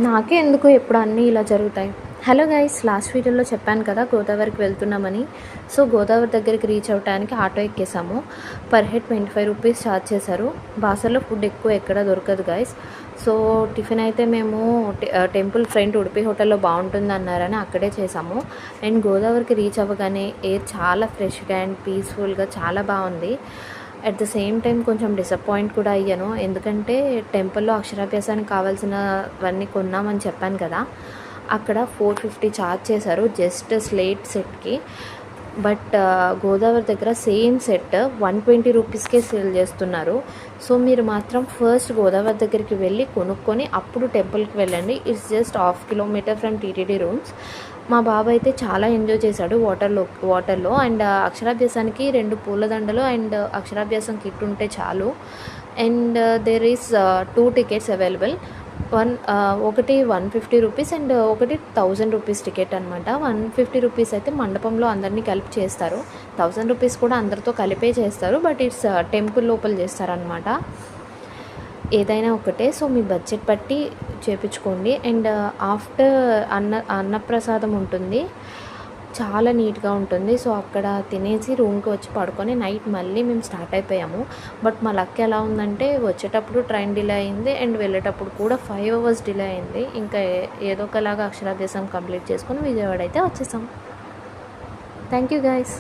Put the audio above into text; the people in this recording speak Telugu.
నాకే ఎందుకో ఎప్పుడు అన్నీ ఇలా జరుగుతాయి. హలో గైస్, లాస్ట్ వీడియోలో చెప్పాను కదా గోదావరికి వెళ్తున్నామని. సో గోదావరి దగ్గరికి రీచ్ అవ్వడానికి ఆటో ఎక్కేసాము. పర్ హెడ్ 25 రూపీస్ ఛార్జ్ చేశారు. బాసర్లో ఫుడ్ ఎక్కువ ఎక్కడ దొరకదు గైస్. సో టిఫిన్ అయితే మేము టెంపుల్ ఫ్రంట్ ఉడిపి హోటల్లో బాగుంటుంది అన్నారని అక్కడే చేసాము. అండ్ గోదావరికి రీచ్ అవ్వగానే ఎయిర్ చాలా ఫ్రెష్గా అండ్ పీస్ఫుల్గా చాలా బాగుంది. అట్ ద సేమ్ టైం కొంచెం డిసప్పాయింట్ కూడా అయ్యాను. ఎందుకంటే టెంపుల్లో అక్షరాభ్యాసానికి కావాల్సినవన్నీ కొన్నామని చెప్పాను కదా, అక్కడ 450 ఛార్జ్ చేశారు జస్ట్ స్లేట్ సెట్కి. బట్ గోదావరి దగ్గర సేమ్ సెట్ 120 రూపీస్కే సేల్ చేస్తున్నారు. సో మీరు మాత్రం ఫస్ట్ గోదావరి దగ్గరికి వెళ్ళి కొనుక్కొని అప్పుడు టెంపుల్కి వెళ్ళండి. It's just 1/2 kilometre from TTD rooms. మా బాబు అయితే చాలా ఎంజాయ్ చేశాడు వాటర్లో. అండ్ అక్షరాభ్యాసానికి 2 పూలదండలు అండ్ అక్షరాభ్యాసం కిట్ ఉంటే చాలు. And there is 2 tickets available. ఒకటి 150 రూపీస్ అండ్ ఒకటి 1000 రూపీస్ టికెట్ అనమాట. 150 రూపీస్ అయితే మండపంలో అందరినీ కలిపి చేస్తారు. 1000 రూపీస్ కూడా అందరితో కలిపే చేస్తారు. బట్ ఇట్స్ టెంపుల్ లోపల చేస్తారనమాట. ఏదైనా ఒకటే. సో మీ బడ్జెట్ బట్టి చేపించుకోండి. అండ్ ఆఫ్టర్ అన్నప్రసాదం ఉంటుంది, చాలా నీట్గా ఉంటుంది. సో అక్కడ తినేసి రూమ్కి వచ్చి పడుకొని నైట్ మళ్ళీ మేము స్టార్ట్ అయిపోయాము. బట్ మా లక్ ఎలా ఉందంటే వచ్చేటప్పుడు ట్రైన్ డిలే అయింది అండ్ వెళ్ళేటప్పుడు కూడా 5 అవర్స్ డిలే అయింది. ఇంకా ఏదో ఒకలాగా అక్షరాభ్యాసం కంప్లీట్ చేసుకొని విజయవాడ అయితే వచ్చేసాం. Thank you guys.